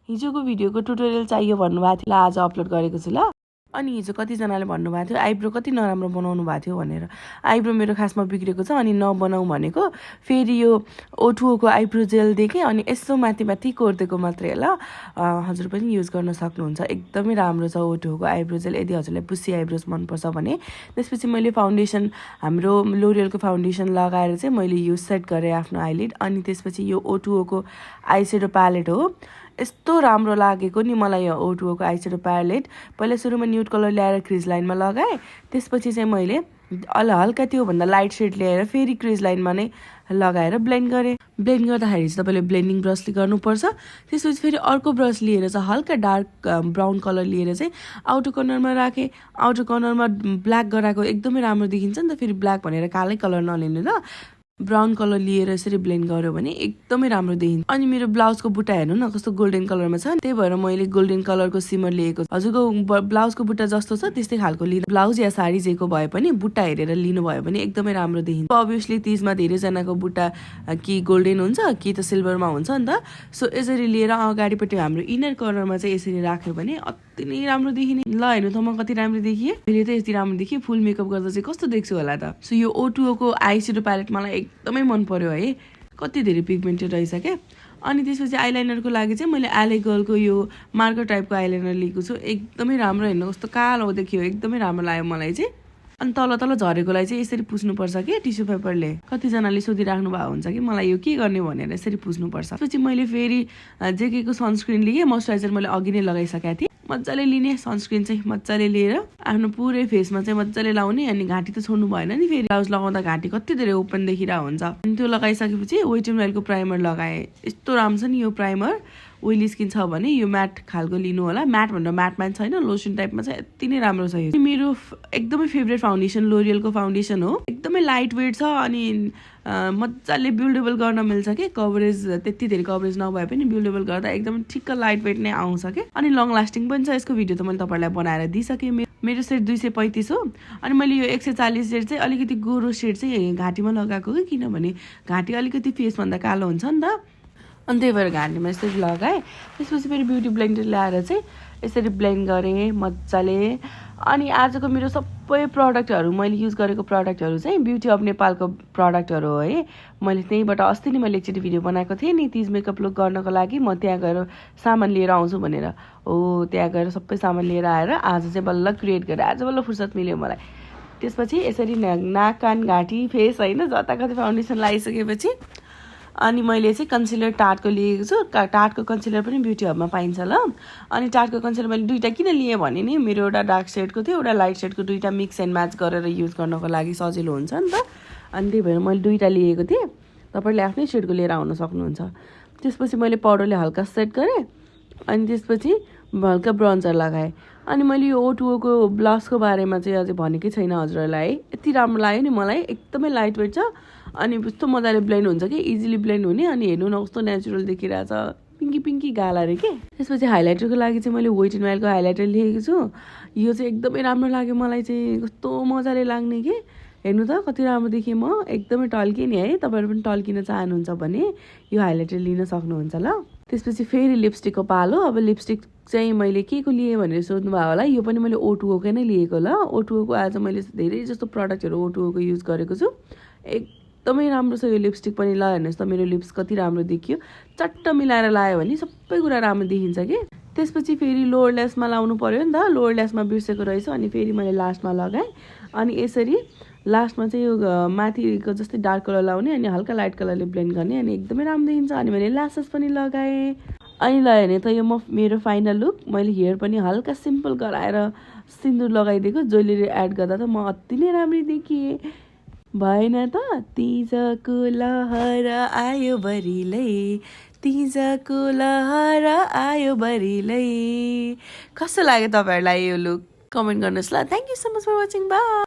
हिजोको भिडियोको ट्युटोरियल चाहियो भन्नुभएको थियो, आज अपलोड गरेको छु ल। अनि हिजो कतिजनाले भन्नुभएको थियो आइब्रो कति नराम्रो बनाउनु भएको थियो भनेर। आइब्रो मेरो खासमा बिग्रेको छ अनि नबनाऊ भनेको। फेरि यो O2O को आइब्रो जेल दिएँ अनि यसो माथि माथि कोरिदिएको मात्रै ल। हजुर पनि युज गर्न सक्नुहुन्छ, एकदमै राम्रो छ O2O को आइब्रो जेल यदि हजुरलाई बुसी आइब्रोज मनपर्छ भने। त्यसपछि मैले फाउन्डेसन हाम्रो लोरियलको फाउन्डेसन लगाएर चाहिँ मैले यो सेट गरेँ आफ्नो आइलिड। अनि त्यसपछि यो O2O को आई सेडो प्यालेट हो, यस्तो राम्रो लागेको नि मलाई यो O2O को आई सेडो प्यालेट। पहिला सुरुमा न्यूड कलर ल्याएर क्रिज लाइनमा लगाएँ, त्यसपछि चाहिँ मैले हल्का त्योभन्दा लाइट सेड ल्याएर फेरि क्रिज लाइनमा नै लगाएर ब्लेन्ड गरेँ। ब्लेन्ड गर्दाखेरि चाहिँ तपाईँले ब्लेन्डिङ ब्रसले गर्नुपर्छ। त्यसपछि फेरि अर्को ब्रस लिएर चाहिँ हल्का डार्क ब्राउन कलर लिएर चाहिँ आउटर कर्नरमा राखेँ। आउटर कर्नरमा ब्ल्याक गराएको एकदमै राम्रो देखिन्छ नि त, फेरि ब्ल्याक भनेर कालै कलर नलिनु ल। ब्राउन कलर लिएर यसरी ब्लेन्ड गर्यो भने एकदमै राम्रो देखिन्छ। अनि मेरो ब्लाउजको बुट्टा हेर्नु न कस्तो गोल्डन कलरमा छ, त्यही भएर मैले गोल्डन कलरको सिमर लिएको। हजुरको ब्लाउजको बुट्टा जस्तो छ त्यस्तै खालको लिनु, ब्लाउज या साडी जेको भए पनि बुट्टा हेरेर लिनुभयो भने एकदमै राम्रो देखिन्छ। अभियसली तिजमा धेरैजनाको बुट्टा कि गोल्डन हुन्छ कि त सिल्भरमा हुन्छ नि त। सो यसरी लिएर अगाडिपट्टि हाम्रो इनर कर्नरमा चाहिँ यसरी राख्यो भने अति नै राम्रो देखिने। ल हेर्नु त म कति राम्रो देखिएँ, मैले त यति राम्रो देखिएँ। फुल मेकअप गर्दा चाहिँ कस्तो देख्छु होला त। सो यो O2O को आई सेडो प्यालेट मलाई एकदमै मन पर्यो है, कति धेरै पिगमेन्टेड रहेछ क्या। अनि त्यसपछि आइलाइनरको लागि चाहिँ मैले एले गर्लको यो मार्कर टाइपको आइलाइनर लिएको छु, एकदमै राम्रो। हेर्नु कस्तो कालो देखियो, एकदमै राम्रो लाग्यो मलाई चाहिँ। अनि तल तल झरेकोलाई चाहिँ यसरी पुस्नुपर्छ कि टिस्यु पेपरले। कतिजनाले सोधिराख्नु भएको हुन्छ कि मलाई यो के गर्ने भनेर, यसरी पुस्नुपर्छ। त्यसपछि मैले फेरि जेकेको सनस्क्रिन लिएँ, मोइस्चराइजर मैले अघि नै लगाइसकेको थिएँ। मजाले लिने सनस्क्रिन चाहिँ मजाले लिएर आफ्नो पुरै फेसमा चाहिँ मजाले लाउने। अनि घाँटी त छोड्नु भएन नि, फेरि ब्लाउज लगाउँदा घाँटी कति धेरै ओपन देखिरहेको हुन्छ। अनि त्यो लगाइसकेपछि वेट एन्ड वाइल्डको प्राइमर लगाएँ। यस्तो राम्रो छ नि यो प्राइमर। ओइली स्किन छ भने यो म्याट खालको लिनु होला, म्याट भनेर म्याट छैन, लोसन टाइपमा चाहिँ यति नै राम्रो छ यो। मेरो एकदमै फेभरेट फाउन्डेसन लोरियलको फाउन्डेसन हो, एकदमै लाइट वेट छ अनि मजाले बिल्डेबल गर्न मिल्छ कि। कभरेज त्यति धेरै कभरेज नभए पनि बिल्डेबल गर्दा एकदमै ठिक्क लाइट वेट नै आउँछ कि। अनि लङ लास्टिङ पनि छ। यसको भिडियो त मैले तपाईँलाई बनाएर दिइसकेँ। मेरो सेट 235 हो। अनि मैले यो 140 सेट चाहिँ अलिकति गोरो सेट चाहिँ घाँटीमा लगाएको कि, किनभने घाँटी अलिकति फेसभन्दा कालो हुन्छ नि त, अनि त्यही भएर घाँटीमा यसरी लगाएँ। त्यसपछि फेरि ब्युटी ब्लेन्डर ल्याएर चाहिँ यसरी ब्लेन्ड गरेँ मजाले। अनि आजको मेरो सबै प्रडक्टहरू मैले युज गरेको प्रडक्टहरू चाहिँ ब्युटी अफ नेपालको प्रडक्टहरू हो है। मैले त्यहीँबाट अस्ति नै मैले एकचोटि भिडियो बनाएको थिएँ नि तिज मेकअप लुक गर्नको लागि, म त्यहाँ गएर सामान लिएर आउँछु भनेर। हो त्यहाँ गएर सबै सामान लिएर आएर आज चाहिँ बल्ल क्रिएट गरेँ, आज बल्ल फुर्सद मिल्यो मलाई। त्यसपछि यसरी नाक कान घाँटी फेस होइन जता कति फाउन्डेसन लगाइसकेपछि अनि मैले चाहिँ कन्सिलर टाटको लिएको छु। टाटको कन्सिलर पनि ब्युटी हबमा पाइन्छ ल। अनि टाटको कन्सिलर मैले दुईवटा किन लिएँ भने नि, मेरो एउटा डार्क सेडको थियो, एउटा लाइट सेडको, दुईवटा मिक्स एन्ड म्याच गरेर युज गर्नको लागि सजिलो हुन्छ नि त। अनि त्यही भएर मैले दुईवटा लिएको थिएँ, तपाईँले आफ्नै सेडको लिएर आउन सक्नुहुन्छ। त्यसपछि मैले पाउडरले हल्का सेट गरेँ अनि त्यसपछि हल्का ब्रन्जर लगाएँ। अनि मैले यो O2O को ब्लसको बारेमा चाहिँ अझै भनेकै छैन हजुरहरूलाई है, यति राम्रो लाग्यो नि मलाई, एकदमै लाइट वेट छ अनि यस्तो मजाले ब्लेन्ड हुन्छ कि, इजिली ब्लेन्ड हुने। अनि हेर्नु न कस्तो नेचुरल देखिरहेछ, पिङ्की पिङ्की गाला रे के। त्यसपछि हाइलाइटरको लागि चाहिँ मैले वेट एन्ड वाइल्डको हाइलाइटर लिएको छु। यो चाहिँ एकदमै राम्रो लाग्यो मलाई चाहिँ, कस्तो मजाले लाग्ने कि। हेर्नु त कति राम्रो देखेँ म, एकदमै टल्केँ नि है। तपाईँहरू पनि टल्किन चाहनुहुन्छ भने यो हाइलाइटर लिन सक्नुहुन्छ ल। त्यसपछि फेरि लिपस्टिकको पालो। अब लिपस्टिक चाहिँ मैले के को लिएँ भनेर सोध्नुभयो होला, यो पनि मैले O2O कै नै लिएको ल। O2O को आज मैले धेरै जस्तो प्रडक्टहरू O2O को युज गरेको छु, एकदमै राम्रो छ यो लिपस्टिक पनि। ल हेर्नुहोस् त मेरो लिप्स कति राम्रो देखियो, चट्ट मिलाएर लायो भने सबै कुरा राम्रो देखिन्छ कि। त्यसपछि फेरि लोवर ल्यासमा लाउनु पर्यो नि त, लोवर ल्यासमा बिर्सेको रहेछ। अनि फेरि मैले लास्टमा लगाएँ। अनि यसरी लास्टमा चाहिँ यो माथिको जस्तै डार्क कलर लाउने अनि हल्का लाइट कलरले ब्लेन्ड गर्ने, अनि एकदमै राम्रो देखिन्छ। अनि मैले ल्यासेस पनि लगाएँ। अनि ल हेर्ने त यो मेरो फाइनल लुक। मैले हेयर पनि हल्का सिम्पल गराएर सिन्दुर लगाइदिएको, ज्वेलरी एड गर्दा त म अति नै राम्ररी देखिएँ भएन त। तिजको लहर आयो बरिलै, तिजको लहर आयो बरिलै। कस्तो लाग्यो तपाईँहरूलाई यो लुक, कमेन्ट गर्नुहोस् ल। Thank you so much for watching, by.